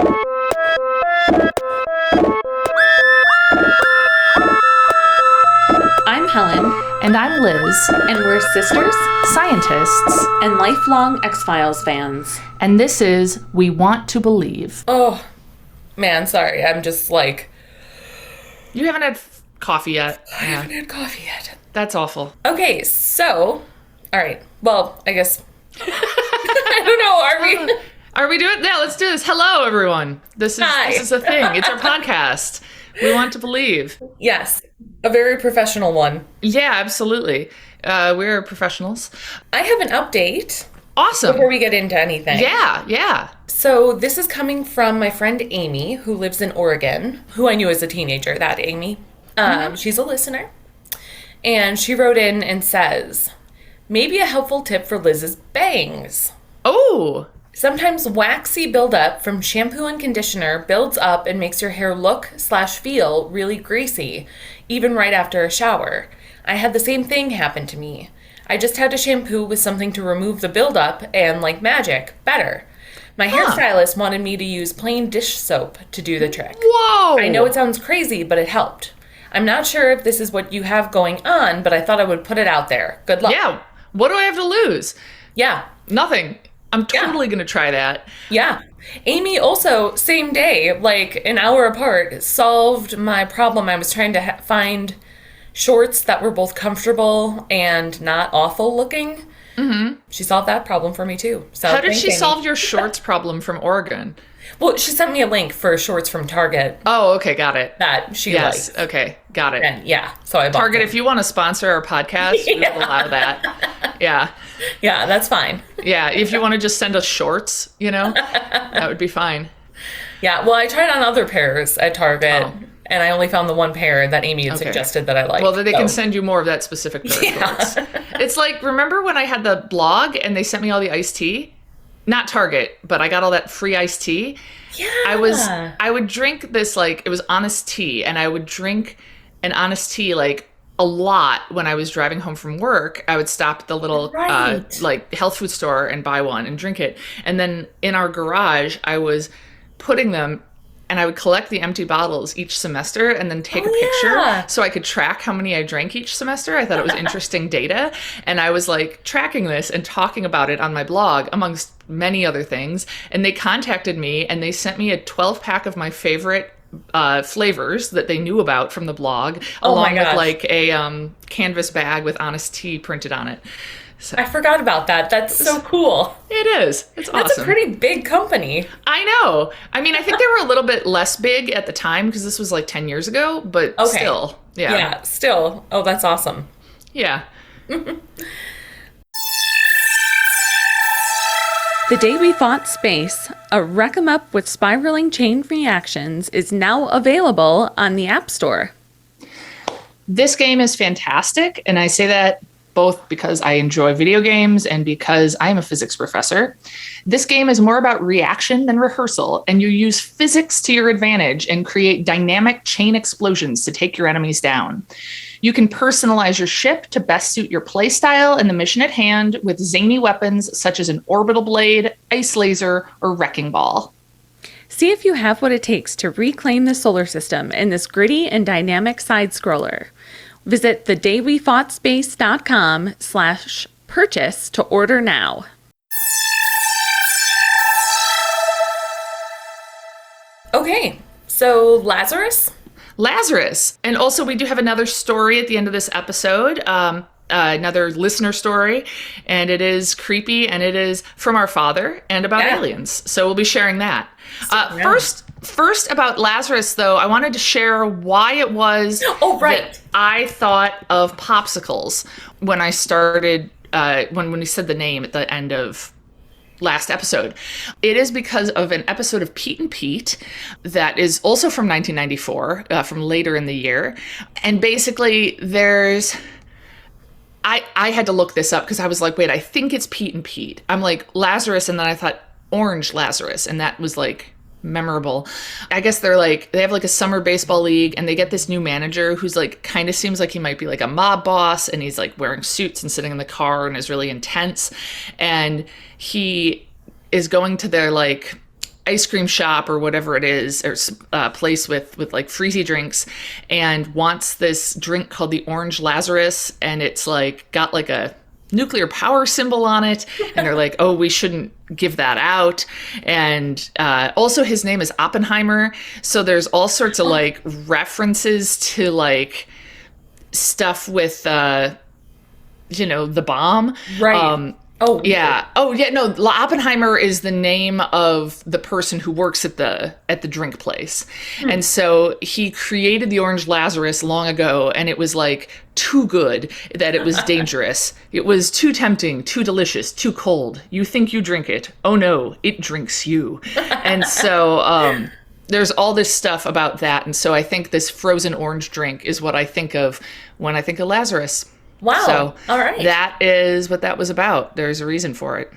I'm Helen. And I'm Liz. And we're sisters, Scientists. and lifelong X-Files fans. And this is We Want to Believe. Oh, man, sorry. I'm just like... You haven't had coffee yet. I haven't had coffee yet. That's awful. Okay, so... All right. Well, I guess... I don't know. Are we... Are we doing... Yeah, let's do this. Hello, everyone. This is a thing. It's our podcast. We Want to Believe. Yes. A very professional one. Yeah, absolutely. We're professionals. I have an update. Awesome. Before we get into anything. Yeah. So this is coming from my friend Amy, who lives in Oregon, who I knew as a teenager, that Amy. She's a listener. And she wrote in and says, maybe a helpful tip for Liz's bangs. Oh. Sometimes waxy buildup from shampoo and conditioner builds up and makes your hair look/feel really greasy, even right after a shower. I had the same thing happen to me. I just had to shampoo with something to remove the buildup, and like magic, better. My hairstylist wanted me to use plain dish soap to do the trick. Whoa! I know it sounds crazy, but it helped. I'm not sure if this is what you have going on, but I thought I would put it out there. Good luck. Yeah. What do I have to lose? Yeah. Nothing. I'm totally going to try that. Yeah. Amy also, same day, like an hour apart, solved my problem. I was trying to find shorts that were both comfortable and not awful looking. Mm-hmm. She solved that problem for me, too. So how did she solve your shorts problem from Oregon? Well, she sent me a link for shorts from Target. Oh, okay, got it. That she liked. Okay, got it. And yeah, so I bought Target, them. if you want to sponsor our podcast, we will allow that. Yeah. Yeah, that's fine. Yeah, if you want to just send us shorts, that would be fine. Yeah, well, I tried on other pairs at Target, and I only found the one pair that Amy had suggested that I liked. Well, then they can send you more of that specific pair of shorts. It's like, remember when I had the blog and they sent me all the iced tea? Not Target, but I got all that free iced tea. Yeah. I would drink this, like, it was Honest Tea, and I would drink an Honest Tea, like, a lot when I was driving home from work. I would stop at the little, health food store and buy one and drink it. And then in our garage, I was putting them, and I would collect the empty bottles each semester and then take a picture so I could track how many I drank each semester. I thought it was interesting data. And I was like tracking this and talking about it on my blog amongst many other things. And they contacted me and they sent me a 12-pack of my favorite flavors that they knew about from the blog, along with like a canvas bag with Honest Tea printed on it. So, I forgot about that. That's so cool. It is. It's awesome. That's a pretty big company. I know. I mean, I think they were a little bit less big at the time because this was like 10 years ago, but still. Yeah. Yeah, still. Oh, that's awesome. Yeah. The Day We Fought Space, a wreck 'em up with spiraling chain reactions, is now available on the App Store. This game is fantastic, and I say that both because I enjoy video games and because I am a physics professor. This game is more about reaction than rehearsal, and you use physics to your advantage and create dynamic chain explosions to take your enemies down. You can personalize your ship to best suit your playstyle and the mission at hand with zany weapons such as an orbital blade, ice laser, or wrecking ball. See if you have what it takes to reclaim the solar system in this gritty and dynamic side-scroller. Visit thedaywefoughtspace.com/purchase to order now. Okay, so Lazarus? Lazarus. And also we do have another story at the end of this episode, another listener story, and it is creepy, and it is from our father and about aliens. So we'll be sharing that. First about Lazarus, though, I wanted to share why it was that I thought of popsicles when I started, when we said the name at the end of last episode. It is because of an episode of Pete and Pete that is also from 1994, from later in the year. And basically I had to look this up because I was like, wait, I think it's Pete and Pete. I'm like, Lazarus, and then I thought Orange Lazarus, and that was like memorable. I guess they have like a summer baseball league, and they get this new manager who's like kind of seems like he might be like a mob boss, and he's like wearing suits and sitting in the car and is really intense. And he is going to their like ice cream shop or whatever it is, or place with like freezy drinks, and wants this drink called the Orange Lazarus, and it's like got like a nuclear power symbol on it, and they're like, oh, we shouldn't give that out. And also his name is Oppenheimer, so there's all sorts of like references to like stuff with the bomb, Right. No, Oppenheimer is the name of the person who works at the drink place. And so he created the Orange Lazarus long ago, and it was like too good that it was dangerous. It was too tempting, too delicious, too cold. You think you drink it. Oh no, it drinks you. And so there's all this stuff about that. And so I think this frozen orange drink is what I think of when I think of Lazarus. Wow. So all right. That is what that was about. There's a reason for it.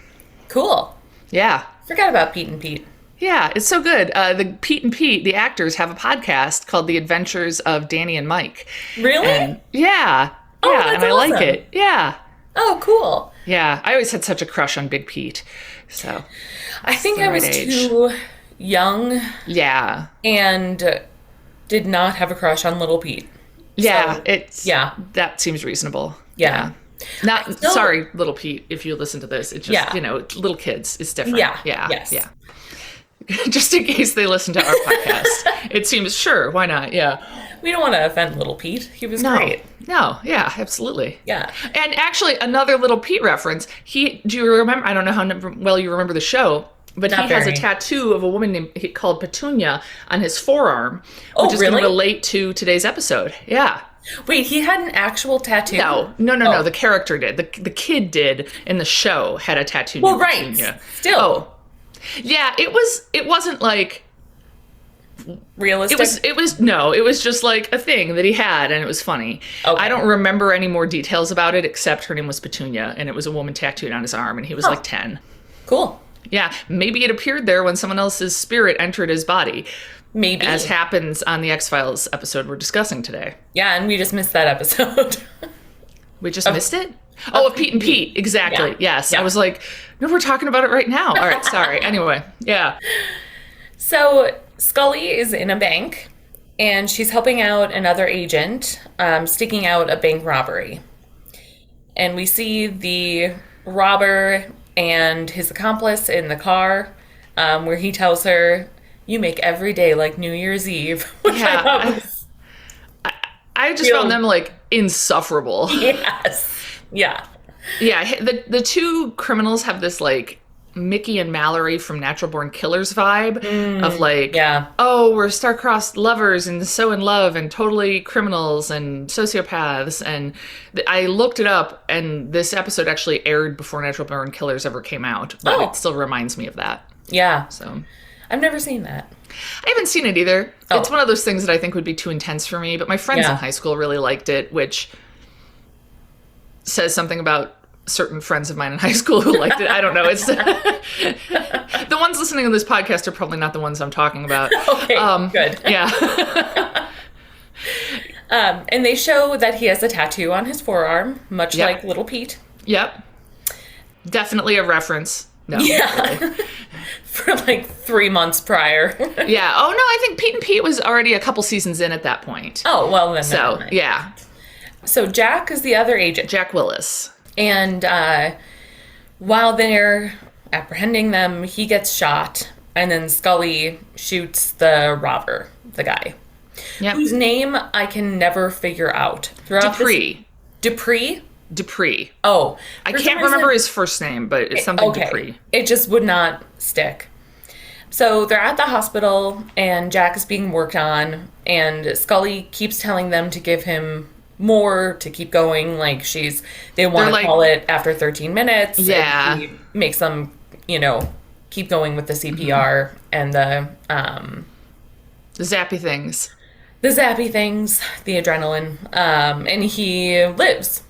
Cool. Yeah. Forgot about Pete and Pete. Yeah, it's so good. The Pete and Pete, the actors, have a podcast called The Adventures of Danny and Mike. Really? And yeah. Oh, Yeah, that's and I awesome. like it. Yeah. Oh, cool. Yeah, I always had such a crush on Big Pete. So I think the I was right age. too young yeah. and did not have a crush on Little Pete. Yeah, So, that seems reasonable. Yeah. Not sorry, Little Pete, if you listen to this. It's just, little kids. It's different. Yeah. Yeah. Yes. Yeah. Just in case they listen to our podcast. It seems, sure, why not? Yeah. We don't want to offend Little Pete. He was great. No, yeah, absolutely. Yeah. And actually, another Little Pete reference. Do you remember? I don't know how well you remember the show, but Not he has a very. tattoo of a woman called Petunia on his forearm, Oh, which is going really? to relate to today's episode. Yeah. Wait, he had an actual tattoo? No. Oh. The character did. The kid did in the show had a tattoo. Well, named right. Petunia. Still. Oh. Yeah, it wasn't like Realistic? it was just like a thing that he had, and it was funny. Okay. I don't remember any more details about it except her name was Petunia, and it was a woman tattooed on his arm, and he was like 10. Cool. Yeah, maybe it appeared there when someone else's spirit entered his body, Maybe. as happens on the X-Files episode we're discussing today. Yeah, and we just missed that episode. We just missed it? Oh, of Pete and Pete. Exactly. Yeah. Yes. Yeah. I was like, no, we're talking about it right now. All right. Sorry. Anyway. Yeah. So Scully is in a bank, and she's helping out another agent, sticking out a bank robbery. And we see the robber and his accomplice in the car, where he tells her, "You make every day like New Year's Eve." Which Yeah, I thought was, I just found them like insufferable. yes. Yeah. Yeah. The two criminals have this like Mickey and Mallory from Natural Born Killers vibe of like, Yeah. oh, we're star-crossed lovers and so in love and totally criminals and sociopaths. And I looked it up, and this episode actually aired before Natural Born Killers ever came out, but Oh. it still reminds me of that. Yeah. So I've never seen that. I haven't seen it either. Oh. It's one of those things that I think would be too intense for me, but my friends Yeah. in high school really liked it, which says something about certain friends of mine in high school who liked it. I don't know. It's the ones listening to this podcast are probably not the ones I'm talking about. Okay, good. Yeah. And they show that he has a tattoo on his forearm, much Yep. like Little Pete. Yep. Definitely a reference. No. Yeah. For like 3 months prior. Yeah. Oh no, I think Pete and Pete was already a couple seasons in at that point. Oh, well then. So never mind. yeah, So Jack is the other agent. Jack Willis. And while they're apprehending them, he gets shot. And then Scully shoots the robber, the guy, Yep. whose name I can never figure out. Throughout Dupree. Dupree? Dupree. Oh. I for some can't reason- remember his first name, but it's something okay. Dupree. It just would not stick. So they're at the hospital, and Jack is being worked on, and Scully keeps telling them to give him more to keep going. Like they want to like- call it after 13 minutes. and Yeah. he makes them, keep going with the CPR and the The zappy things. zappy things, the adrenaline, and he lives.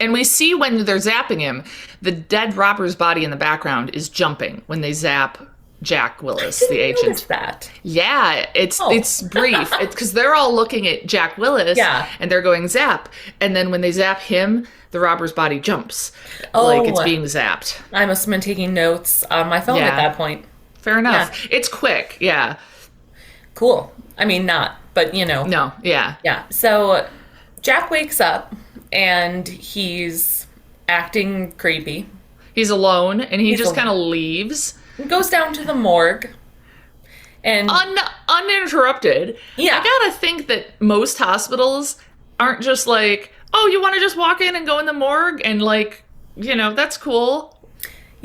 And we see when they're zapping him, the dead robber's body in the background is jumping when they zap Jack Willis, the Didn't notice agent. that. Yeah, it's brief. It's because they're all looking at Jack Willis, Yeah. and they're going zap. And then when they zap him, the robber's body jumps, Oh. like it's being zapped. I must have been taking notes on my phone Yeah. at that point. Fair enough. It's quick. Yeah. Cool. I mean, not, but No. Yeah. Yeah. So Jack wakes up and he's acting creepy. He's alone and he just alone. kind of leaves. Goes down to the morgue. And Uninterrupted. Yeah. I gotta think that most hospitals aren't just like, oh, you want to just walk in and go in the morgue and like, that's cool.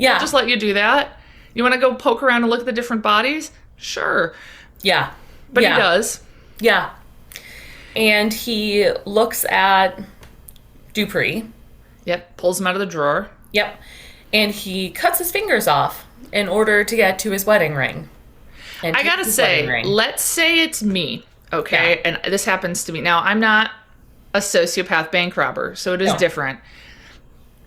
yeah. I'll just let you do that. You want to go poke around and look at the different bodies? Sure. Yeah. But yeah. he does. Yeah. And he looks at Dupree. Yep. Pulls him out of the drawer. Yep. And he cuts his fingers off in order to get to his wedding ring. And I gotta say, let's say it's me, okay? Yeah. And this happens to me. Now, I'm not a sociopath bank robber, so it is different.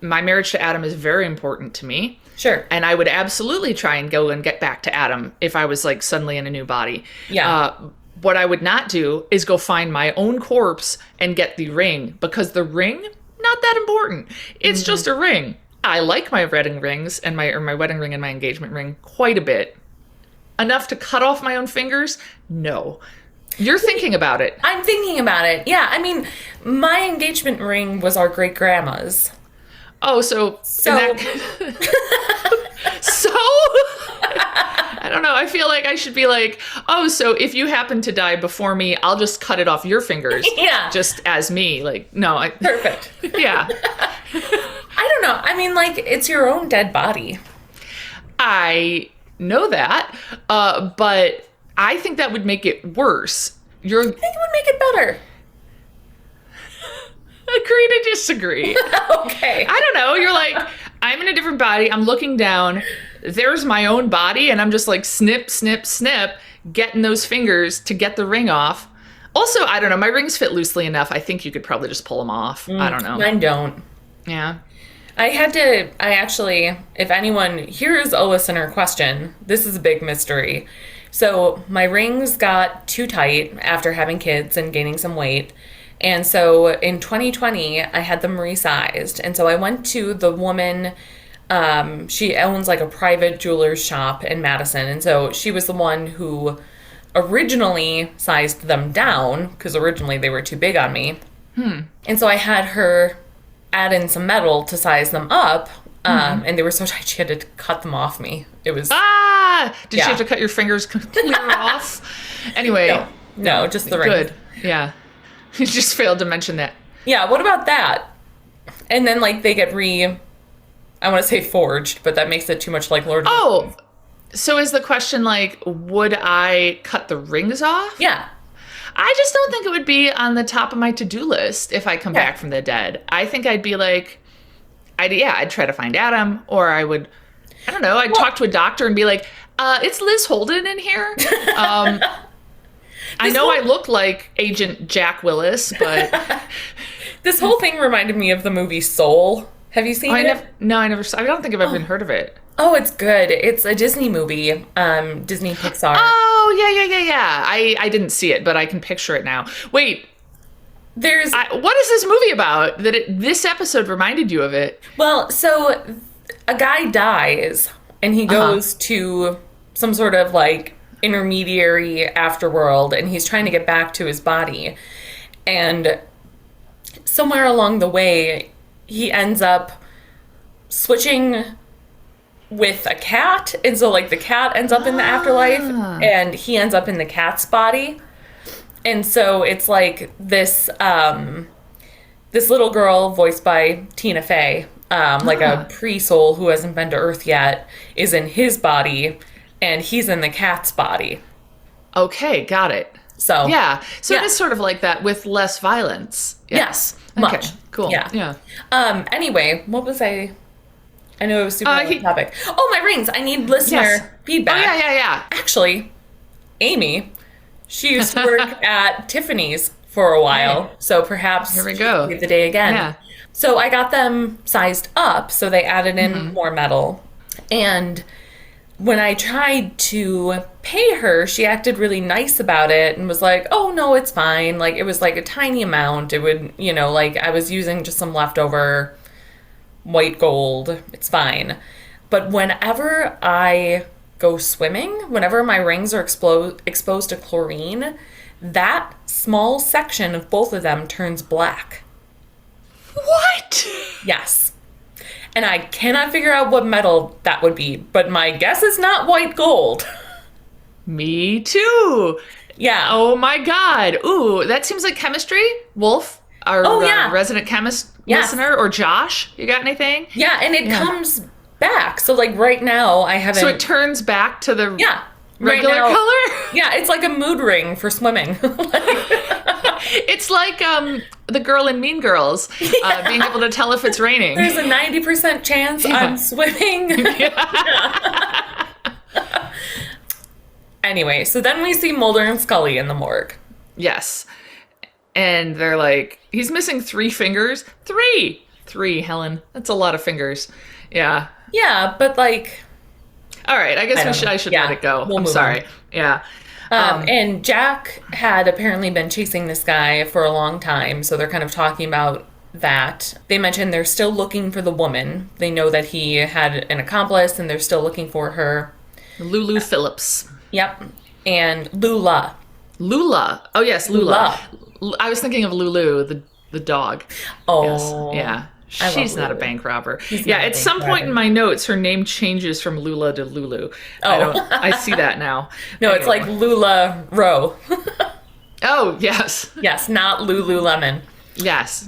My marriage to Adam is very important to me. Sure. And I would absolutely try and go and get back to Adam if I was like suddenly in a new body. Yeah. What I would not do is go find my own corpse and get the ring, because the ring, not that important. It's just a ring. I like my wedding rings and my wedding ring and my engagement ring quite a bit. Enough to cut off my own fingers? No. You're thinking about it. I'm thinking about it. Yeah. I mean, my engagement ring was our great grandma's. Oh, so So so I don't know. I feel like I should be like, oh, so if you happen to die before me, I'll just cut it off your fingers. Yeah. Just as me. Like, no. Perfect. Yeah. I don't know. I mean, like, it's your own dead body. I know that, but I think that would make it worse. I think it would make it better. Agree to disagree. Okay. I don't know. You're like, I'm in a different body. I'm looking down. There's my own body, and I'm just like snip, snip, snip, getting those fingers to get the ring off. Also, I don't know. My rings fit loosely enough. I think you could probably just pull them off. I don't know. Mine don't. Yeah. I actually, if anyone, here's a listener question. This is a big mystery. So my rings got too tight after having kids and gaining some weight. And so in 2020, I had them resized. And so I went to the woman, she owns like a private jeweler's shop in Madison. And so she was the one who originally sized them down, because originally they were too big on me. And so I had her add in some metal to size them up. And they were so tight, she had to cut them off me. It was... Did she have to cut your fingers completely off? Anyway. No, just the ring. Good. Yeah. You just failed to mention that. Yeah, what about that? And then, like, they get I want to say forged, but that makes it too much like Lord of the Rings. So is the question, like, would I cut the rings off? Yeah. I just don't think it would be on the top of my to-do list if I come back from the dead. I think I'd be like, I'd try to find Adam, or I don't know, I'd talk to a doctor and be like, it's Liz Holden in here. I know I look like Agent Jack Willis, but... This whole thing reminded me of the movie Soul. Have you seen it? No, I never saw. I don't think I've ever even heard of it. Oh, it's good. It's a Disney movie, Disney Pixar. Oh, yeah. I didn't see it, but I can picture it now. Wait, what is this movie about? This episode reminded you of it? Well, so a guy dies, and he goes to some sort of, like, intermediary afterworld, and he's trying to get back to his body. And somewhere along the way, he ends up switching with a cat, and so like the cat ends up in the afterlife, and he ends up in the cat's body. And so it's like this this little girl voiced by Tina Fey, like a pre-soul who hasn't been to Earth yet, is in his body, and he's in the cat's body. Okay, got it. So yeah, it is sort of like that with less violence. Yes, okay, much. cool. Yeah. Anyway, what was I know it was super off topic. Oh, my rings. I need listener feedback. Oh, yeah. Actually, Amy, she used to work at Tiffany's for a while, so perhaps here we go. Save the day again. Yeah. So I got them sized up, so they added in more metal. And when I tried to pay her, she acted really nice about it and was like, oh, no, it's fine. Like, it was like a tiny amount. It would, like I was using just some leftover white gold. It's fine. But whenever I go swimming, whenever my rings are exposed to chlorine, that small section of both of them turns black. What? Yes. And I cannot figure out what metal that would be, but my guess is not white gold. Me too. Yeah. Oh my God. Ooh, that seems like chemistry. Wolf, our resident chemist listener, or Josh, you got anything? Yeah, and it comes back. So like right now I haven't... So it turns back to the regular right now, color? Yeah, it's like a mood ring for swimming. It's like the girl in Mean Girls being able to tell if it's raining. There's a 90% chance I'm swimming. Anyway, so then we see Mulder and Scully in the morgue. Yes. And they're like, he's missing 3 fingers. 3, Helen. That's a lot of fingers. Yeah. Yeah, but like... All right, I guess I should let it go. I'm sorry. On. Yeah. And Jack had apparently been chasing this guy for a long time, so they're kind of talking about that. They mentioned they're still looking for the woman. They know that he had an accomplice, and they're still looking for her. Lulu Phillips. Yep. And Lula. Lula. Oh, yes, Lula. I was thinking of Lulu, the dog. Oh. Yes. Yeah. She's not a bank robber. Yeah, at some point in my notes, her name changes from Lula to Lulu. Oh. I see that now. No, anyway. It's like Lula Rowe. Oh, yes. Yes, not Lululemon. Yes.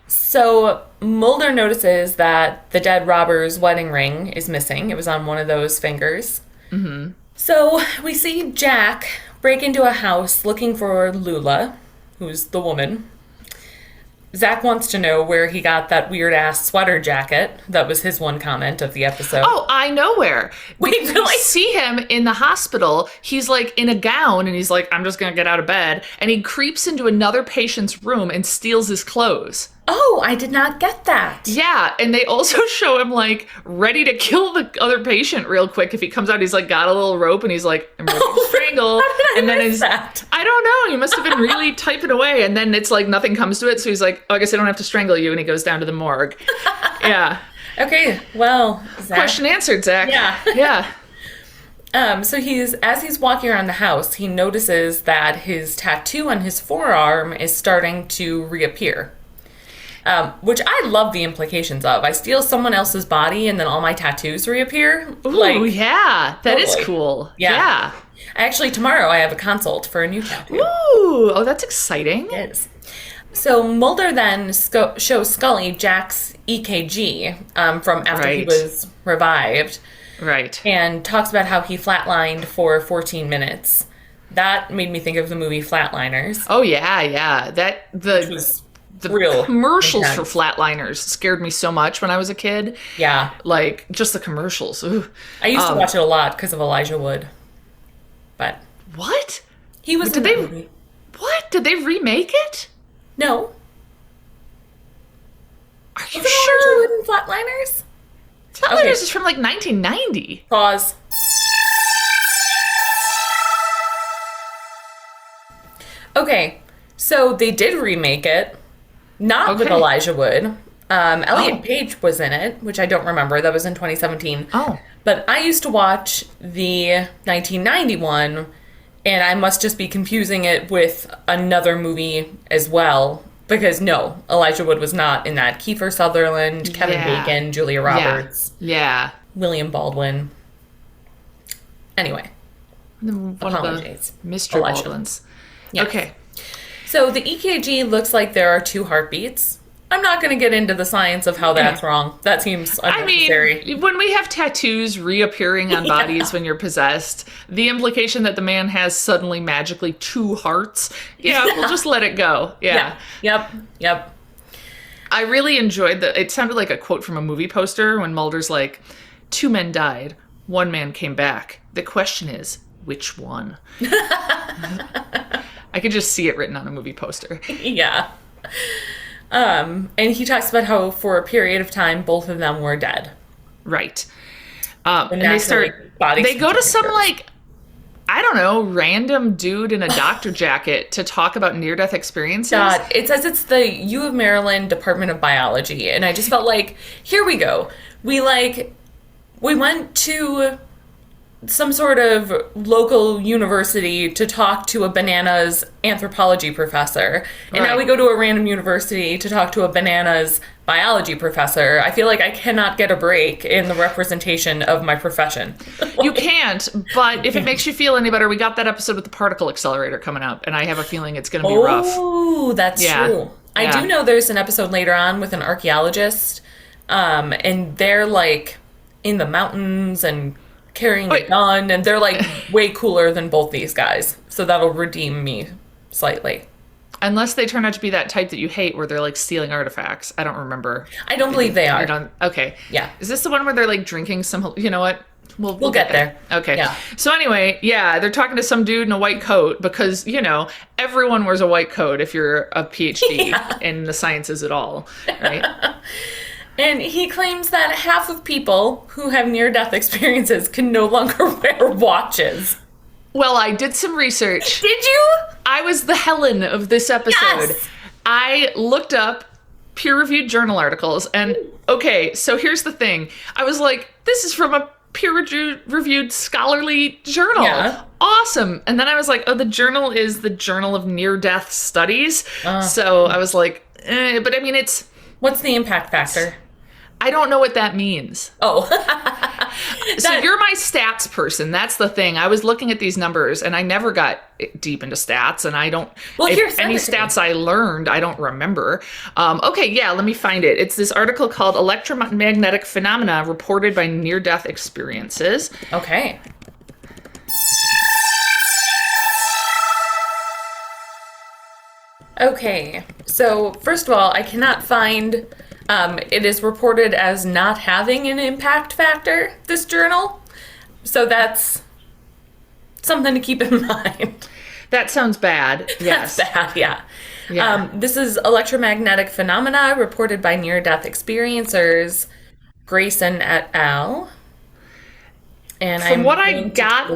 So Mulder notices that the dead robber's wedding ring is missing. It was on one of those fingers. Mm-hmm. So we see Jack break into a house looking for Lula, who's the woman. Zach wants to know where he got that weird-ass sweater jacket. That was his one comment of the episode. Oh, I know where. Wait, really? We see him in the hospital. He's, like, in a gown, and he's like, I'm just going to get out of bed. And he creeps into another patient's room and steals his clothes. Oh, I did not get that. Yeah, and they also show him, like, ready to kill the other patient real quick. If he comes out, he's, like, got a little rope, and he's like, I'm ready to strangle. How did I miss that? I don't know. He must have been really typing away. And then it's like nothing comes to it. So he's like, oh, I guess I don't have to strangle you. And he goes down to the morgue. Yeah. Okay, well, Zach. Question answered, Zach. Yeah. Yeah. So as he's walking around the house, he notices that his tattoo on his forearm is starting to reappear. Which I love the implications of. I steal someone else's body and then all my tattoos reappear. Ooh, yeah. That is cool. Yeah. Actually, tomorrow I have a consult for a new tattoo. Ooh, oh, that's exciting. It is. So Mulder then shows Scully Jack's EKG from after he was revived. Right. And talks about how he flatlined for 14 minutes. That made me think of the movie Flatliners. Oh, yeah. The real commercials intense. for Flatliners scared me so much when I was a kid. Yeah. Like, just the commercials. Ooh. I used to watch it a lot because of Elijah Wood. But what? He was in the movie. What? Did they remake it? No. Are you Wasn't sure? Elijah Wood in Flatliners? Flatliners is from like 1990. Pause. Okay, so they did remake it. Not with Elijah Wood. Elliot Page was in it, which I don't remember. That was in 2017. Oh. But I used to watch the 1991, and I must just be confusing it with another movie as well. Because no, Elijah Wood was not in that. Kiefer Sutherland, Kevin Bacon, Julia Roberts. Yeah. William Baldwin. Anyway. One apologies. of the Mr. Baldwins. Yes. Okay. So the EKG looks like there are 2 heartbeats. I'm not going to get into the science of how that's wrong. That seems unnecessary. I mean, when we have tattoos reappearing on bodies when you're possessed, the implication that the man has suddenly magically 2 hearts, we'll just let it go. Yeah. Yep. I really enjoyed it sounded like a quote from a movie poster when Mulder's like, 2 men died, 1 man came back. The question is, which one? I could just see it written on a movie poster. Yeah. And he talks about how for a period of time, both of them were dead. Right. And they go to some I don't know, random dude in a doctor jacket to talk about near-death experiences. God, it says it's the U of Maryland Department of Biology. And I just felt like, here we go. We We went to some sort of local university to talk to a bananas anthropology professor. And now we go to a random university to talk to a bananas biology professor. I feel like I cannot get a break in the representation of my profession. You can't, but if it makes you feel any better, we got that episode with the particle accelerator coming up, and I have a feeling it's going to be rough. Oh, that's true. I do know there's an episode later on with an archaeologist, and they're like in the mountains and carrying a gun, and they're like way cooler than both these guys. So that'll redeem me slightly. Unless they turn out to be that type that you hate where they're like stealing artifacts. I don't remember. I don't believe they are. Okay. Yeah. Is this the one where they're like drinking some, you know what? We'll get there. Okay. Yeah. So anyway, they're talking to some dude in a white coat because, everyone wears a white coat if you're a PhD in the sciences at all, right? And he claims that half of people who have near-death experiences can no longer wear watches. Well, I did some research. Did you? I was the Helen of this episode. Yes! I looked up peer-reviewed journal articles, and okay, so here's the thing. I was like, this is from a peer-reviewed scholarly journal. Yeah. Awesome. And then I was like, the journal is the Journal of Near-Death Studies. So I was like, but I mean, it's... What's the impact factor? I don't know what that means. Oh. So you're my stats person. That's the thing. I was looking at these numbers and I never got deep into stats, and I don't, any stats I learned, I don't remember. Let me find it. It's this article called Electromagnetic Phenomena Reported by Near-Death Experiences. Okay. Okay. So first of all, I cannot find... it is reported as not having an impact factor, this journal. So that's something to keep in mind. That sounds bad. Yes. That's bad, yeah. This is electromagnetic phenomena reported by near-death experiencers, Grayson et al. And from what I got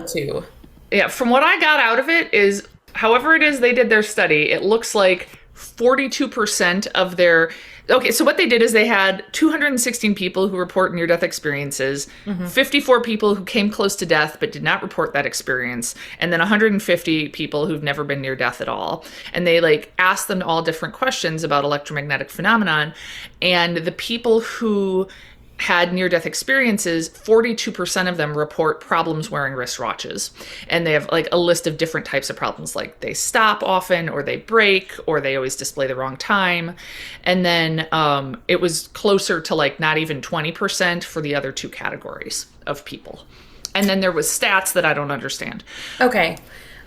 out of it is, however it is they did their study, it looks like 42% of their... Okay, so what they did is they had 216 people who report near-death experiences, 54 people who came close to death but did not report that experience, and then 150 people who've never been near death at all. And they asked them all different questions about electromagnetic phenomenon, and the people who had near-death experiences, 42% of them report problems wearing wristwatches. And they have a list of different types of problems, like they stop often, or they break, or they always display the wrong time. And then it was closer to not even 20% for the other two categories of people. And then there was stats that I don't understand. Okay.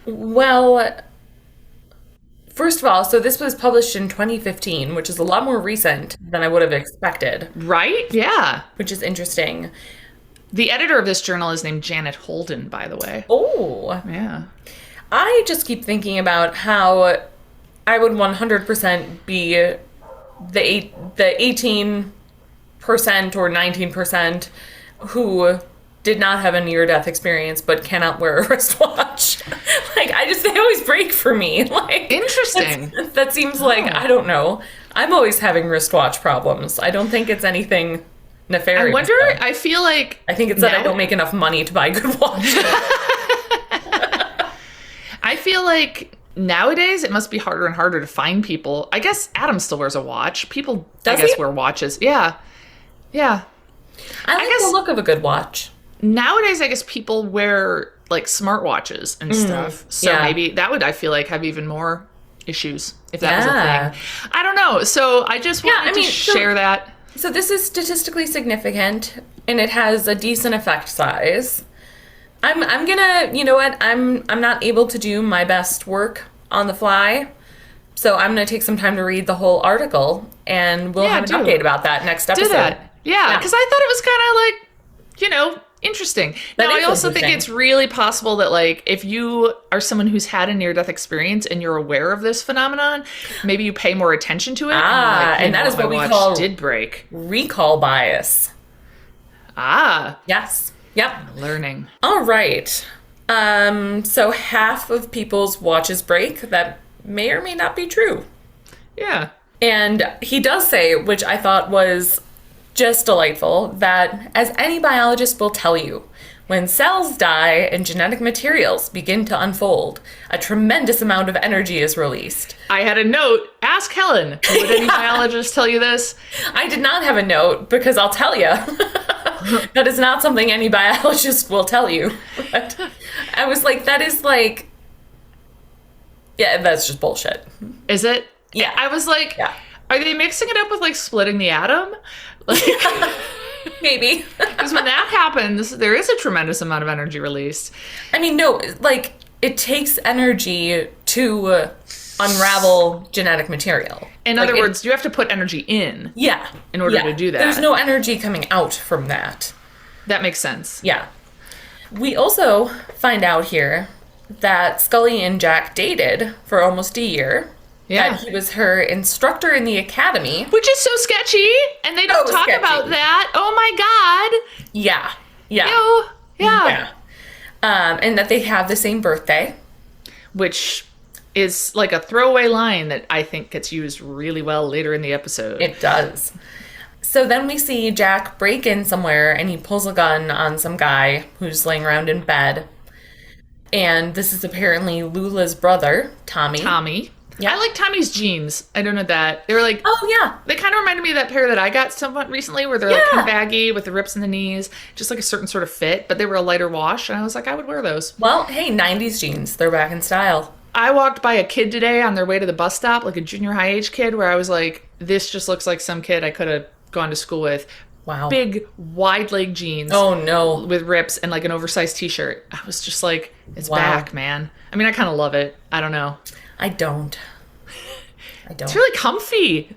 Well, first of all, so this was published in 2015, which is a lot more recent than I would have expected. Right? Yeah. Which is interesting. The editor of this journal is named Janet Holden, by the way. Oh. Yeah. I just keep thinking about how I would 100% be the 18% or 19% who did not have a near-death experience but cannot wear a wristwatch. They always break for me. Interesting. That seems I don't know. I'm always having wristwatch problems. I don't think it's anything nefarious. I wonder, I feel like... I think it's that I don't make enough money to buy good watches. I feel like nowadays it must be harder and harder to find people. I guess Adam still wears a watch. People, wear watches. Yeah. Yeah. I like the look of a good watch. Nowadays, I guess people wear smartwatches and stuff. So maybe that would, I feel like, have even more issues if that was a thing. I don't know. So I just wanted to share that. So this is statistically significant, and it has a decent effect size. I'm gonna, you know what? I'm not able to do my best work on the fly, so I'm gonna take some time to read the whole article, and we'll have an update about that next episode. Do that. Yeah, because I thought it was kind of interesting. Now, I also think it's really possible that, if you are someone who's had a near-death experience and you're aware of this phenomenon, maybe you pay more attention to it. And that is what we call did break. Recall bias. Yes. Yep. Learning. All right. So half of people's watches break. That may or may not be true. Yeah. And he does say, which I thought was just delightful that, as any biologist will tell you, when cells die and genetic materials begin to unfold, a tremendous amount of energy is released. I had a note. Ask Helen. Would any biologist tell you this? I did not have a note because I'll tell you. That is not something any biologist will tell you. But I was like, that is like, yeah, that's just bullshit. Is it? Yeah. I was like, Yeah. are they mixing it up with like splitting the atom? Like, Maybe. because when that happens, there is a tremendous amount of energy released. I mean, no, like, it takes energy to unravel genetic material. In Like, other words, you have to put energy in. Yeah. In order to do that. There's no energy coming out from that. That makes sense. Yeah. We also find out here that Scully and Jack dated for almost a year. Yeah. That he was her instructor in the academy. Which is so sketchy, and they don't So talk sketchy. about that. Oh my Yeah. Yeah. god. Ew. Yeah. Yeah. And that they have the same birthday. Which is like a throwaway line that I think gets used really well later in the episode. It does. So then we see Jack break in somewhere and he pulls a gun on some guy who's laying around in bed. And this is apparently Lula's brother, Tommy. Tommy. Yeah. I like Tommy's jeans. I don't know that. They were like, Oh, yeah. they kind of reminded me of that pair that I got somewhat recently where they're like Yeah. kind of baggy with the rips in the knees, just like a certain sort of fit, but they were a lighter wash. And I was like, I would wear those. Well, hey, 90s jeans. They're back in style. I walked by a kid today on their way to the bus stop, like a junior high age kid, where I was like, this just looks like some kid I could have gone to school with. Wow. Big, wide leg jeans. Oh, no. With rips and like an oversized t-shirt. I was just like, it's Wow. back, man. I mean, I kind of love it. I don't know. I don't. It's really comfy.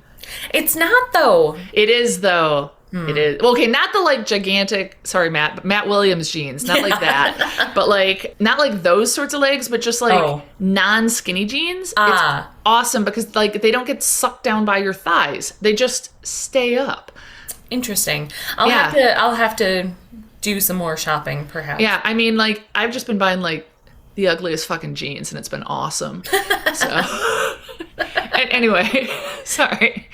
It's not, though. It is, though. It is. Well, okay, not the like gigantic, sorry, Matt, but Matt Williams jeans. Not like that. But like, not like those sorts of legs, but just like Oh. non-skinny jeans. Ah. It's awesome because like they don't get sucked down by your thighs. They just stay up. Interesting. Yeah. I'll have to do some more shopping, perhaps. Yeah, I mean, like, I've just been buying like the ugliest fucking jeans and it's been awesome. So, anyway, sorry.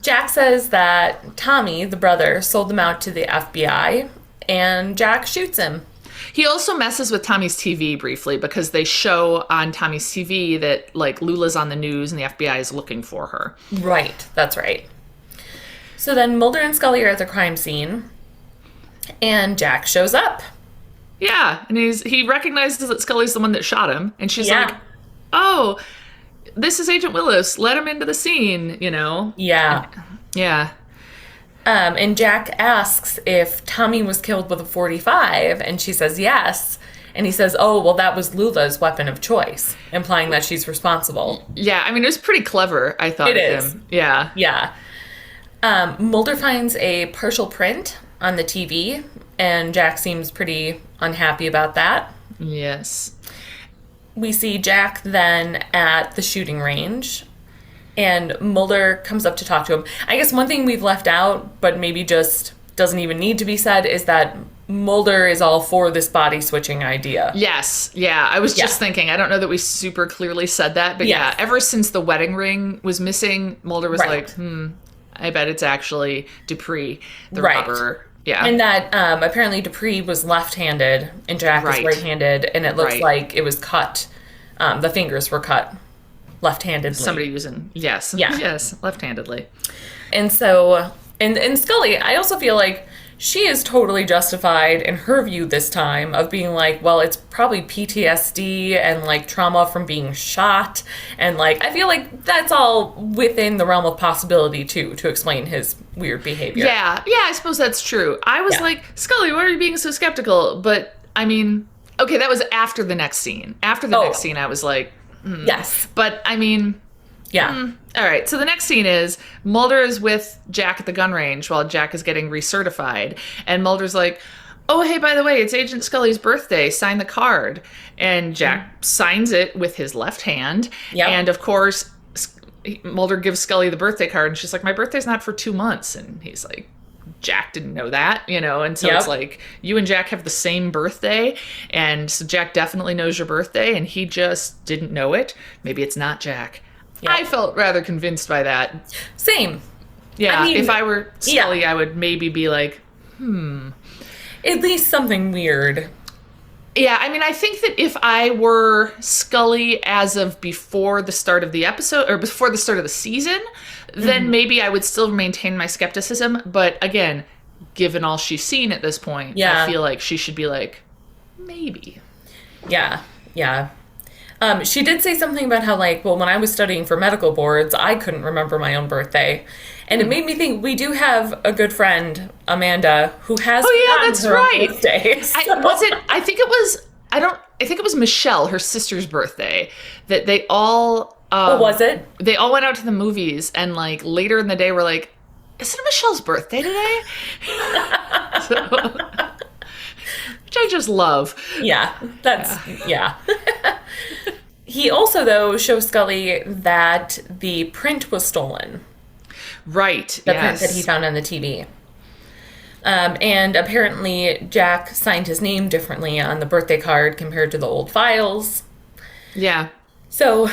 Jack says that Tommy, the brother, sold them out to the FBI, and Jack shoots him. He also messes with Tommy's TV briefly because they show on Tommy's TV that like Lula's on the news and the FBI is looking for her. Right, that's right. So then Mulder and Scully are at the crime scene, and Jack shows up. Yeah, and he recognizes that Scully's the one that shot him, and she's Yeah. like, "Oh, this is Agent Willis. Let him into the scene." You know? Yeah. Yeah. And Jack asks if Tommy was killed with a 45, and she says yes. And he says, oh, well, that was Lula's weapon of choice, implying that she's responsible. Yeah, I mean, it was pretty clever, I thought. It of is. him. Yeah. Yeah. Mulder finds a partial print on the TV, and Jack seems pretty unhappy about that. Yes. We see Jack then at the shooting range, and Mulder comes up to talk to him. I guess one thing we've left out, but maybe just doesn't even need to be said, is that Mulder is all for this body switching idea. Yes. Yeah. I was just Yeah. thinking, I don't know that we super clearly said that, but Yes. yeah, ever since the wedding ring was missing, Mulder was Right. like, I bet it's actually Dupree, the Right. robber. Yeah. And that apparently Dupree was left-handed and Jack Right. was right-handed, and it looks Right. like it was cut. The fingers were cut left-handedly. Somebody using, yes. Yeah. Yes, left-handedly. And so, and Scully, I also feel like she is totally justified in her view this time of being like, well, it's probably PTSD and like trauma from being shot. And like, I feel like that's all within the realm of possibility too, to explain his weird behavior. Yeah. Yeah, I suppose that's true. I was Yeah. like, Scully, why are you being so skeptical? But, I mean, okay, that was after the next scene. After the Oh. next scene, I was like, Yes. but, I mean... Yeah. All right, so the next scene is Mulder is with Jack at the gun range while Jack is getting recertified. And Mulder's like, oh, hey, by the way, it's Agent Scully's birthday. Sign the card. And Jack signs it with his left hand. Yep. And, of course, Mulder gives Scully the birthday card. And she's like, my birthday's not for 2 months. And he's like, Jack didn't know that, you know? And so Yep. it's like, you and Jack have the same birthday. And so Jack definitely knows your birthday. And he just didn't know it. Maybe it's not Jack. Yep. I felt rather convinced by that. Same. Yeah, I mean, if I were Scully, I would maybe be like, At least something weird. Yeah, I mean, I think that if I were Scully as of before the start of the episode, or before the start of the season, then maybe I would still maintain my skepticism. But again, given all she's seen at this point, Yeah. I feel like she should be like, maybe. Yeah, yeah. She did say something about how, like, well, when I was studying for medical boards, I couldn't remember my own birthday. And it made me think we do have a good friend, Amanda, who has That's her own right. birthday. So- I think it was Michelle, her sister's birthday, that they all was it? They all went out to the movies, and like later in the day were like, is it Michelle's birthday today? Which I just love. Yeah, yeah. He also, though, shows Scully that the print was stolen. Right. The print that he found on the TV. And apparently Jack signed his name differently on the birthday card compared to the old files. Yeah. So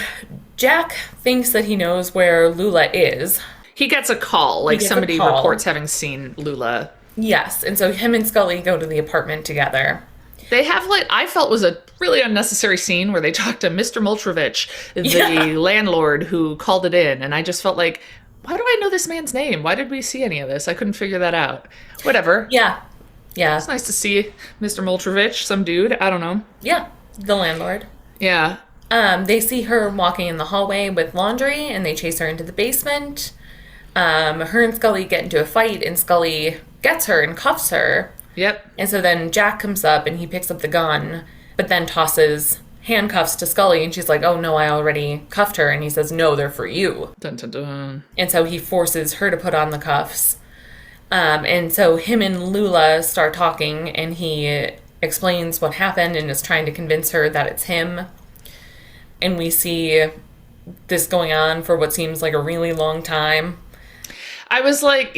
Jack thinks that he knows where Lula is. He gets a call, like gets a somebody call. reports having seen Lula. Yes, and so him and Scully go to the apartment together. They have I felt was a really unnecessary scene where they talked to Mr. Moltrovich, the landlord who called it in, and I just felt like, why do I know this man's name? Why did we see any of this? I couldn't figure that out. Whatever. Yeah. Yeah. It's nice to see Mr. Moltrovich, some dude. I don't know. Yeah. The landlord. Yeah. They see her walking in the hallway with laundry, and they chase her into the basement. Her and Scully get into a fight, and Scully gets her and cuffs her. Yep. And so then Jack comes up, and he picks up the gun, but then tosses handcuffs to Scully, and she's like, oh no, I already cuffed her. And he says, no, they're for you. Dun, dun, dun. And so he forces her to put on the cuffs. And so him and Lula start talking, and he explains what happened and is trying to convince her that it's him. And we see this going on for what seems like a really long time. I was like,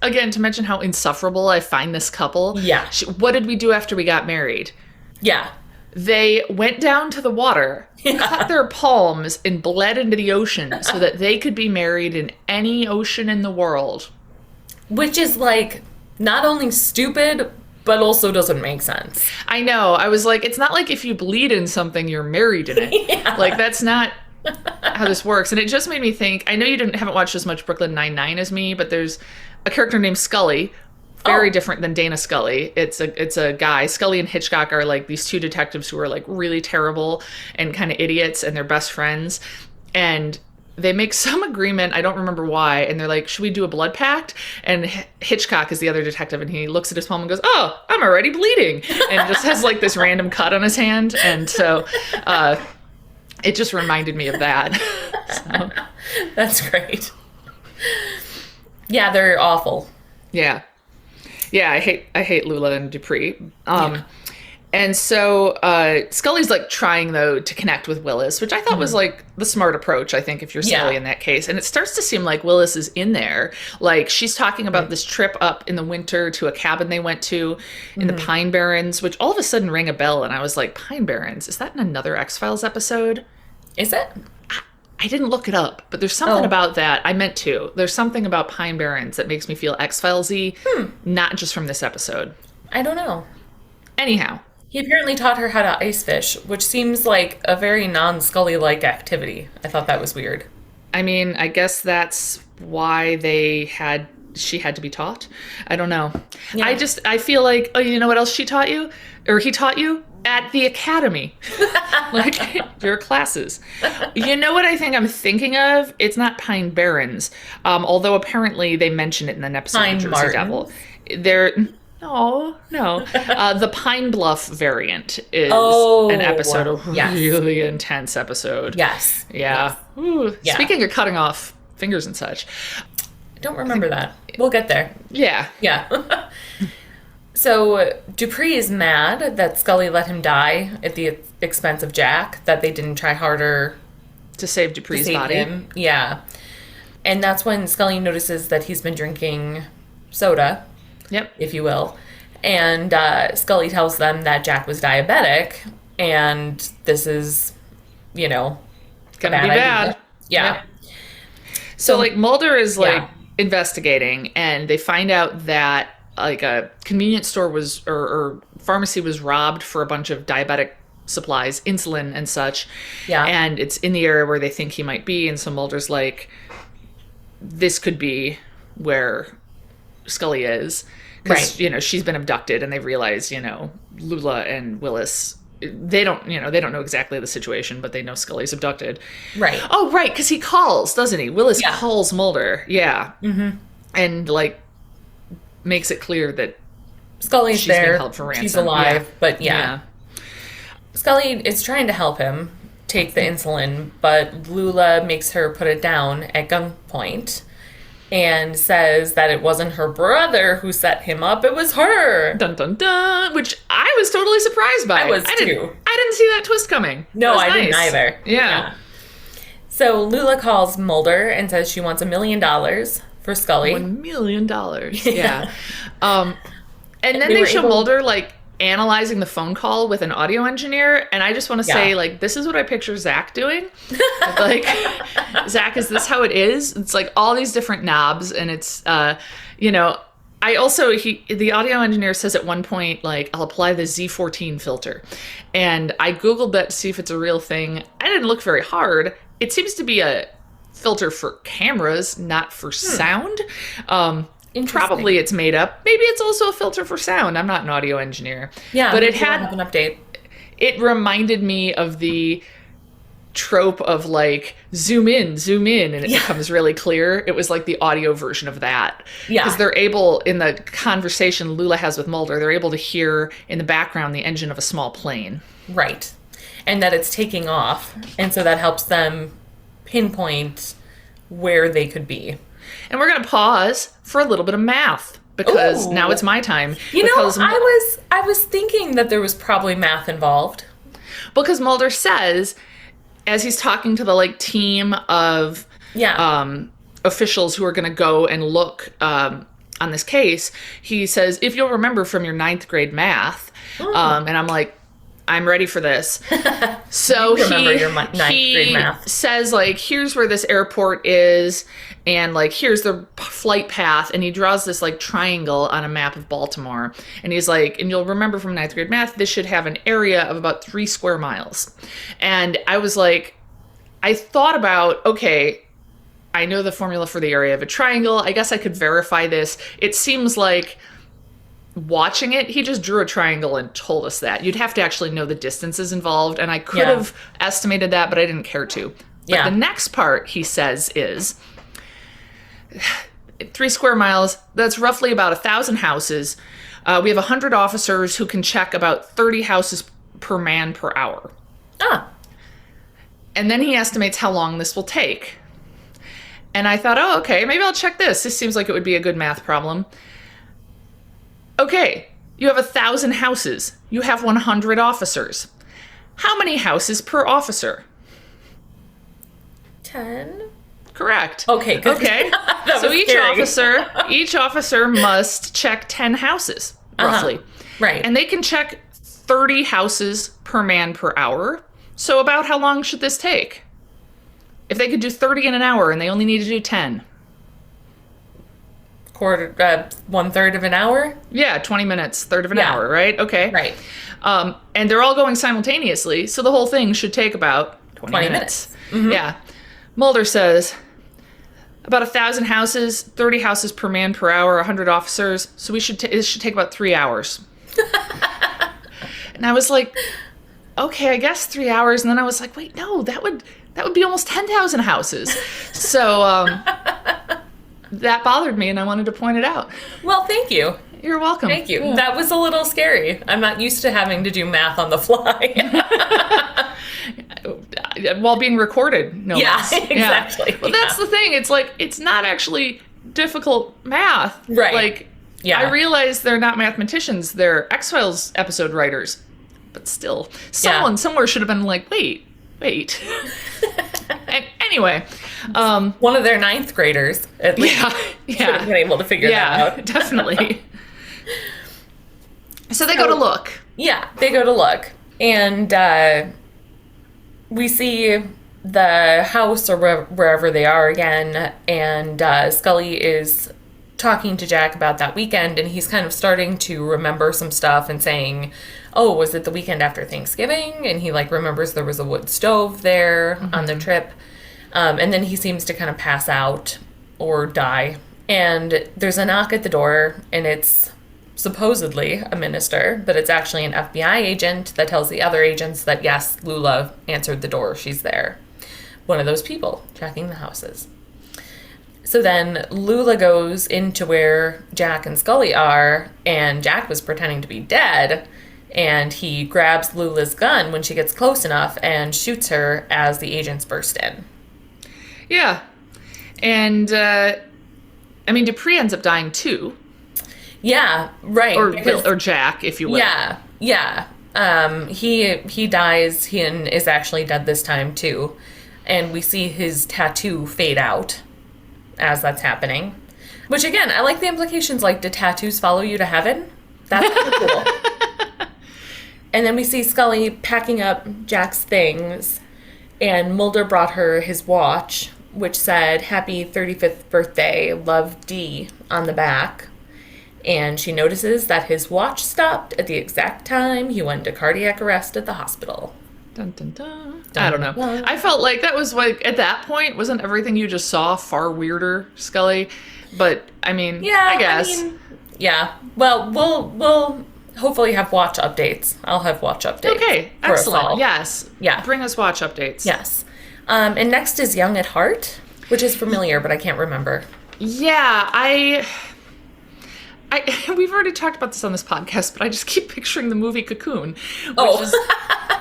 again, to mention how insufferable I find this couple. Yeah. What did we do after we got married? Yeah. They went down to the water, cut their palms, and bled into the ocean so that they could be married in any ocean in the world. Which is, like, not only stupid, but also doesn't make sense. I know. I was like, it's not like if you bleed in something, you're married in it. Yeah. Like, that's not how this works. And it just made me think, I know you haven't watched as much Brooklyn Nine-Nine as me, but there's a character named Scully, very different than Dana Scully. It's a guy. Scully and Hitchcock are like these two detectives who are like really terrible and kind of idiots, and they're best friends. And they make some agreement, I don't remember why, and they're like, should we do a blood pact? And Hitchcock is the other detective, and he looks at his palm and goes, oh, I'm already bleeding. And just has like this random cut on his hand. And so it just reminded me of that. So. That's great. Yeah, they're awful. Yeah. Yeah, I hate Lula and Dupree. And so Scully's like trying, though, to connect with Willis, which I thought was like the smart approach, I think, if you're Scully in that case. And it starts to seem like Willis is in there. Like, she's talking about this trip up in the winter to a cabin they went to in the Pine Barrens, which all of a sudden rang a bell. And I was like, Pine Barrens? Is that in another X-Files episode? Is it? I didn't look it up, but there's something about that. I meant to. There's something about Pine Barrens that makes me feel X-Files-y, not just from this episode. I don't know. Anyhow. He apparently taught her how to ice fish, which seems like a very non-Scully-like activity. I thought that was weird. I mean, I guess that's why she had to be taught. I don't know. Yeah. I feel like, oh, you know what else she taught you? Or he taught you? At the academy. Like, your classes. You know what I think I'm thinking of? It's not Pine Barrens. Although apparently they mention it in an episode Pine of Jersey Martins. Devil. No. The Pine Bluff variant is an episode, a really intense episode. Yes. Yeah. Yes. Ooh, Yeah. Speaking of cutting off fingers and such. I don't remember that. We'll get there. Yeah. Yeah. So Dupree is mad that Scully let him die at the expense of Jack, that they didn't try harder To save to Dupree's save body. him. Yeah. And that's when Scully notices that he's been drinking soda, Yep. if you will. And Scully tells them that Jack was diabetic, and this is, Gonna a be bad. idea. Yeah. Yep. So like Mulder is like investigating, and they find out that like a convenience store was or pharmacy was robbed for a bunch of diabetic supplies, insulin and such. Yeah. And it's in the area where they think he might be. And so Mulder's like, this could be where Scully is. Because, Right. She's been abducted, and they realize, Lula and Willis, they don't know exactly the situation, but they know Scully's abducted. Right. Oh, right, because he calls, doesn't he? Willis Yeah. calls Mulder. Yeah. Mm-hmm. And, makes it clear that Scully's she's there. being held for ransom. She's alive, Yeah. but yeah. Scully is trying to help him take the insulin, but Lula makes her put it down at gunpoint and says that it wasn't her brother who set him up, it was her. Dun, dun, dun. Which I was totally surprised by. I was, I too. didn't see that twist coming. No, That was I didn't nice. either. Yeah. So Lula calls Mulder and says she wants $1 million for Scully. $1 million. Yeah. And then They they were show able- Mulder analyzing the phone call with an audio engineer, and I just want to say this is what I picture Zach doing. Zach, is this how it is? It's all these different knobs, and it's I also the audio engineer says at one point I'll apply the Z14 filter, and I googled that to see if it's a real thing. I didn't look very hard. It seems to be a filter for cameras, not for sound. Probably it's made up. Maybe it's also a filter for sound. I'm not an audio engineer. Yeah, but it we had have an update. It reminded me of the trope of zoom in, and it becomes really clear. It was the audio version of that. Yeah. Because they're able, in the conversation Lula has with Mulder, they're able to hear in the background the engine of a small plane. Right. And that it's taking off. And so that helps them pinpoint where they could be. And we're going to pause for a little bit of math, because Ooh. now it's my time. I was thinking that there was probably math involved. Because Mulder says, as he's talking to the team of officials who are going to go and look on this case, he says, if you'll remember from your 9th grade math, and I'm like, I'm ready for this. So You remember your ninth grade math. Says here's where this airport is, and here's the flight path, and he draws this triangle on a map of Baltimore, and he's and you'll remember from 9th grade math, this should have an area of about 3 square miles. And I was I thought about, okay, I know the formula for the area of a triangle. I guess I could verify this. It seems watching it, he just drew a triangle and told us that. You'd have to actually know the distances involved, and I could have estimated that, but I didn't care to. But the next part he says is 3 square miles, that's roughly about 1,000 houses. We have 100 officers who can check about 30 houses per man per hour. And then he estimates how long this will take. And I thought, oh, okay, maybe I'll check this. This seems like it would be a good math problem. Okay, you have 1,000 houses. You have 100 officers. How many houses per officer? 10? Correct. Okay, good. Okay. So each officer must check 10 houses, roughly. Right. And they can check 30 houses per man per hour. So about how long should this take? If they could do 30 in an hour and they only need to do 10. 1/3 of an hour? Yeah, 20 minutes, third of an hour, right? Okay. Right. And they're all going simultaneously, so the whole thing should take about 20 minutes. Mm-hmm. Yeah. Mulder says about 1,000 houses, 30 houses per man per hour, 100 officers, so it should take about 3 hours. And I was like, okay, I guess 3 hours. And then I was like, wait, no, that would be almost 10,000 houses. So that bothered me, and I wanted to point it out. Well, thank you. You're welcome. Thank you. Yeah. That was a little scary. I'm not used to having to do math on the fly. While being recorded, no less. Exactly. Well, that's the thing. It's it's not actually difficult math. Right. I realize they're not mathematicians. They're X-Files episode writers. But still, someone somewhere should have been wait. Anyway. One of their 9th graders, at least, should have been able to figure that out. Definitely. So they go to look. Yeah, they go to look. And we see the house or wherever they are again, and Scully is talking to Jack about that weekend, and he's kind of starting to remember some stuff and saying, oh, was it the weekend after Thanksgiving? And he, like, remembers there was a wood stove there on the trip. And then he seems to kind of pass out or die. And there's a knock at the door, and it's supposedly a minister, but it's actually an FBI agent that tells the other agents that, yes, Lula answered the door. She's there. One of those people checking the houses. So then Lula goes into where Jack and Scully are, and Jack was pretending to be dead, and he grabs Lula's gun when she gets close enough and shoots her as the agents burst in. Yeah. And, I mean, Dupree ends up dying too. Yeah, right. Or Jack, if you will. Yeah. He dies. He is actually dead this time too. And we see his tattoo fade out as that's happening. Which, again, I like the implications, like, do tattoos follow you to heaven? That's kind of cool. And then we see Scully packing up Jack's things, and Mulder brought her his watch, which said, "Happy 35th birthday, love D," on the back. And she notices that his watch stopped at the exact time he went into cardiac arrest at the hospital. Dun, dun, dun. I don't know. I felt like that was like, at that point, wasn't everything you just saw far weirder, Scully? But, I mean, I guess. Yeah. Well, we'll hopefully have watch updates. I'll have watch updates. Okay, excellent. Yes. Yeah. Bring us watch updates. Yes. And next is Young at Heart, which is familiar, but I can't remember. Yeah, we've already talked about this on this podcast, but I just keep picturing the movie Cocoon, which is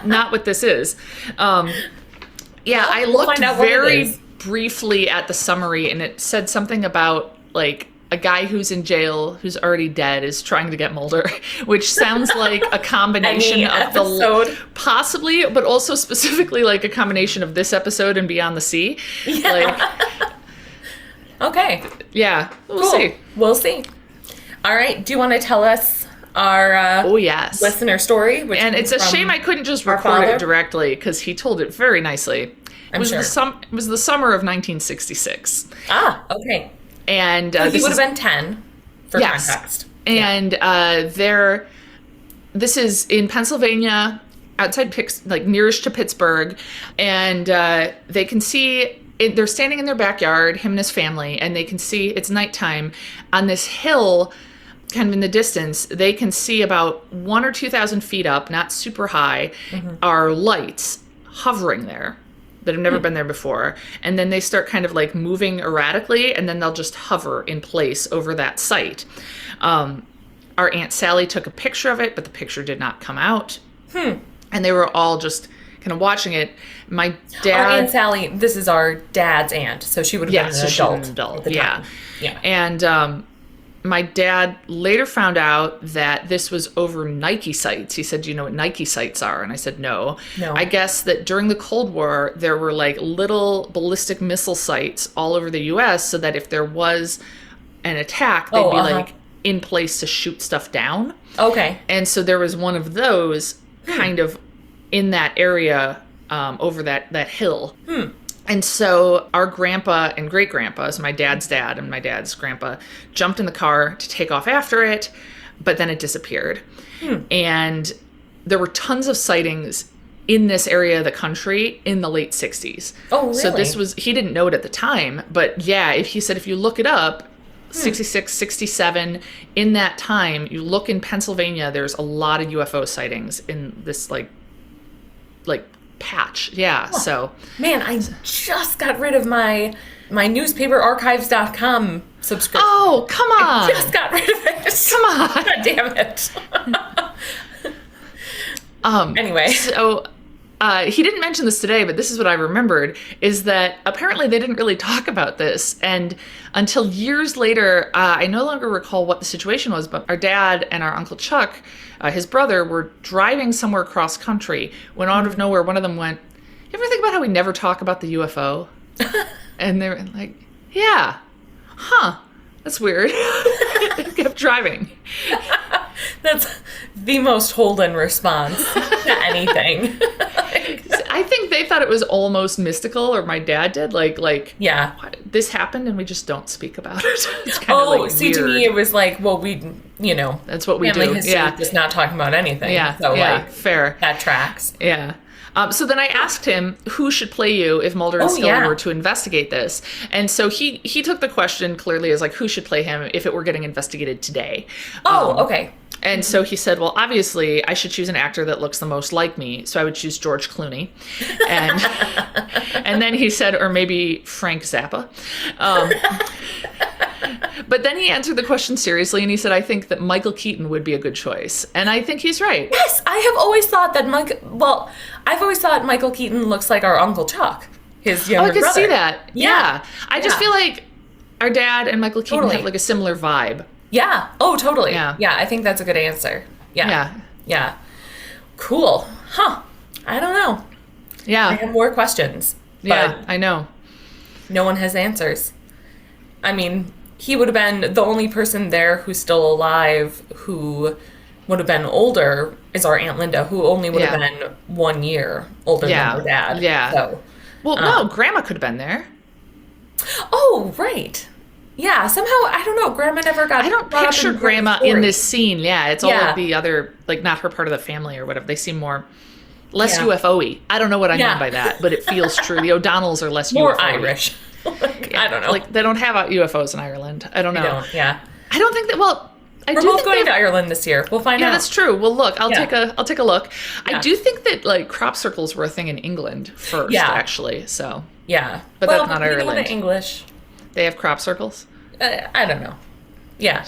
not what this is. I looked very briefly at the summary, and it said something about, like, a guy who's in jail who's already dead is trying to get Mulder, which sounds like a combination of the possibly, but also specifically like a combination of this episode and Beyond the Sea. Yeah. Like, okay. Yeah, we'll see. We'll see. All right. Do you want to tell us our listener story? And it's a shame I couldn't just record it directly, because he told it very nicely. It was the summer of 1966. Ah, okay. And so he would have been 10 for context. And this is in Pennsylvania, outside nearest to Pittsburgh, and they can see. They're standing in their backyard, him and his family, and they can see, it's nighttime, on this hill, kind of in the distance, they can see about 1,000 or 2,000 feet up, not super high, are lights hovering there that have never been there before. And then they start kind of like moving erratically, and then they'll just hover in place over that site. Our Aunt Sally took a picture of it, but the picture did not come out. And they were all just kind of watching it. My dad... Our Aunt Sally, this is our dad's aunt, so she would have been an adult. At the time. Yeah. And my dad later found out that this was over Nike sites. He said, "Do you know what Nike sites are?" And I said, No. I guess that during the Cold War, there were like little ballistic missile sites all over the U.S. so that if there was an attack, they'd be like in place to shoot stuff down. Okay. And so there was one of those kind of in that area over that hill. And so our grandpa and great-grandpa, so my dad's dad and my dad's grandpa, jumped in the car to take off after it, but then it disappeared. And there were tons of sightings in this area of the country in the late 60s. Oh, really? So this was, he didn't know it at the time, but yeah, he said if you look it up, 66, 67, in that time, you look in Pennsylvania, there's a lot of UFO sightings in this like patch. So man, I just got rid of my newspaperarchives.com subscription. Oh, come on. I just got rid of it. Come on. God damn it. Anyway. So he didn't mention this today, but this is what I remembered, is that apparently they didn't really talk about this. And until years later, I no longer recall what the situation was, but our dad and our Uncle Chuck, his brother, were driving somewhere cross country when out of nowhere one of them went, "You ever think about how we never talk about the UFO?" And they were like, "Yeah. Huh. That's weird." They kept driving. That's the most Holden response to anything. I think they thought it was almost mystical, or my dad did. Like, Yeah. what, this happened and we just don't speak about it. It's kind Oh, of like see, to weird. me, it was like, well, we, That's what we family do. history, Yeah. just not talking about anything. Yeah. So, yeah. like, Fair. that tracks. Yeah. So then I asked him who should play you if Mulder and Scully yeah. were to investigate this. And so he took the question clearly as like, who should play him if it were getting investigated today? Oh, okay. And so he said, well, obviously I should choose an actor that looks the most like me. So I would choose George Clooney. And and then he said, or maybe Frank Zappa. But then he answered the question seriously, and he said, I think that Michael Keaton would be a good choice. And I think he's right. Yes, I have always thought that I've always thought Michael Keaton looks like our Uncle Chuck, his Oh, younger I could brother. see that. Yeah. I just Yeah. feel like our dad and Michael Keaton Totally. have like a similar vibe. Yeah. Oh, totally. Yeah. Yeah, I think that's a good answer. Yeah. Yeah. Yeah. Cool. Huh. I don't know. I Yeah. have more questions. Yeah, But I know. no one has answers. I mean, he would have been the only person there who's still alive who would have been older is our Aunt Linda, who only would have Yeah. been 1 year older Yeah. than her dad. Yeah. So. Well, no, Grandma could have been there. Oh, right. Yeah, somehow, I don't know, Grandma never got I don't brought up picture in the Grandma story. in this scene. Yeah, it's all Yeah. of the other, like, not her part of the family or whatever. They seem more, less Yeah. UFO-y. I don't know what I Yeah. mean by that, but it feels true. The O'Donnells are less More UFO-y. Irish. I don't know. Like, they don't have UFOs in Ireland. I don't know. I don't, yeah. I don't think that, well, I We're do both think going they to Ireland this year. We'll find Yeah, out. that's true. Well, look, I'll Yeah. take a look. Yeah. I do think that like crop circles were a thing in England first, Yeah. actually. So Yeah. But well, that's not we know Ireland. the English. they have crop circles. I don't know. Yeah.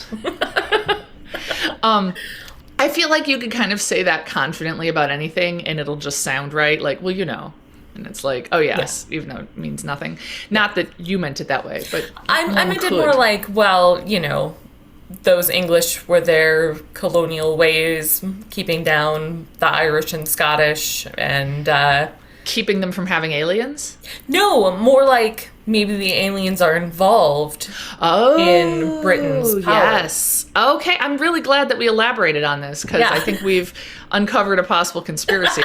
I feel like you could kind of say that confidently about anything, and it'll just sound right. Like, well, you know. And it's like, oh yes, even though it means nothing. Not that you meant it that way, but I one meant it could. more like, well, those English were their colonial ways, keeping down the Irish and Scottish, and keeping them from having aliens. no, more like maybe the aliens are involved. Oh, In Britain's power. Yes. Okay, I'm really glad that we elaborated on this because Yeah. I think we've uncovered a possible conspiracy.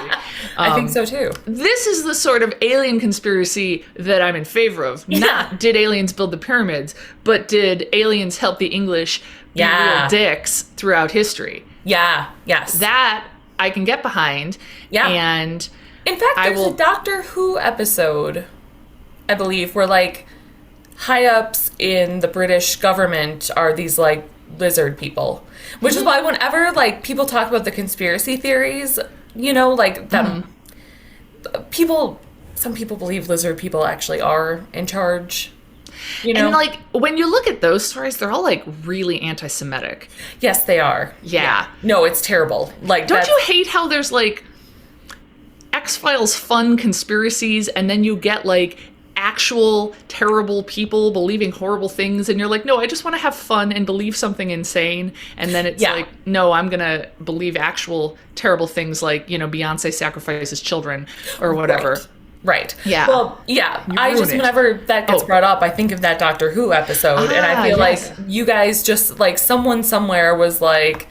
I think so too. This is the sort of alien conspiracy that I'm in favor of. Not did aliens build the pyramids, but did aliens help the English be Yeah. real dicks throughout history? Yeah. Yes. That I can get behind. Yeah. And In fact, I there's will- a Doctor Who episode, I believe, where like high ups in the British government are these like lizard people. Which is why whenever like people talk about the conspiracy theories, like that some people believe lizard people actually are in charge. and like when you look at those stories, they're all like really anti-Semitic. Yes, they are. Yeah. No, it's terrible. Like Don't you hate how there's like X-Files fun conspiracies and then you get like actual terrible people believing horrible things and you're like, no, I just want to have fun and believe something insane. And then it's Yeah. like, no, I'm going to believe actual terrible things like, Beyonce sacrifices children or whatever. Right. Yeah. Well, yeah. I ruin just, it. whenever that gets Oh. brought up, I think of that Doctor Who episode, and I feel yes. like you guys just, like, someone somewhere was, like,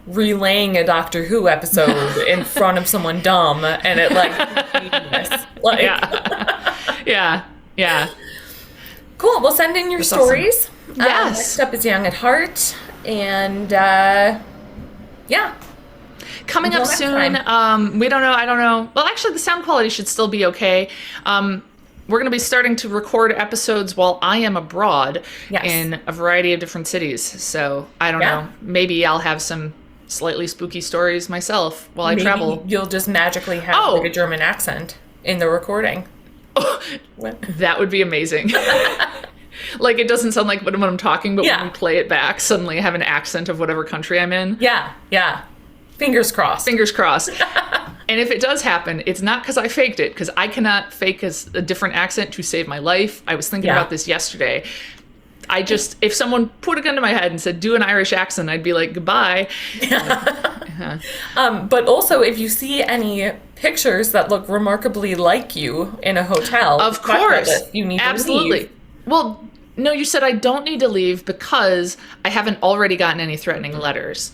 relaying a Doctor Who episode in front of someone dumb, and it, like, genius. Like, Yeah. Yeah. Yeah. cool. Well, send in your That's awesome. stories. Yes. Next up is Young at Heart, and, yeah. Coming Until up next soon. time. We don't know. I don't know. Well, actually, the sound quality should still be okay. We're going to be starting to record episodes while I am abroad Yes. in a variety of different cities. So I don't Yeah. know. Maybe I'll have some slightly spooky stories myself while I Maybe travel. you'll just magically have, Oh. like, a German accent in the recording. What? That would be amazing. Like it doesn't sound like when I'm talking, but Yeah. when we play it back, suddenly I have an accent of whatever country I'm in. Yeah, yeah. Fingers crossed. Fingers crossed. And if it does happen, it's not because I faked it, because I cannot fake a different accent to save my life. I was thinking Yeah. about this yesterday. If someone put a gun to my head and said, do an Irish accent, I'd be like, goodbye. But also, if you see any pictures that look remarkably like you in a hotel, Of talk about course. this. You need Absolutely. to leave. Well, no, you said I don't need to leave because I haven't already gotten any threatening letters.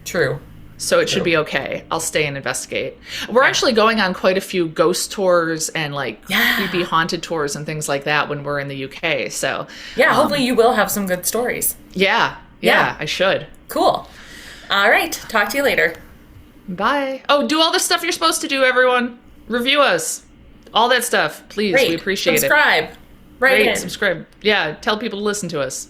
True. So it should be okay. I'll stay and investigate. We're actually going on quite a few ghost tours and like creepy haunted tours and things like that when we're in the UK. So Yeah, hopefully you will have some good stories. yeah, I should. Cool. All right. Talk to you later. Bye. Oh, do all the stuff you're supposed to do, everyone. Review us. All that stuff. Please. Rate, We appreciate subscribe, it. Rate in. Subscribe. Yeah, tell people to listen to us.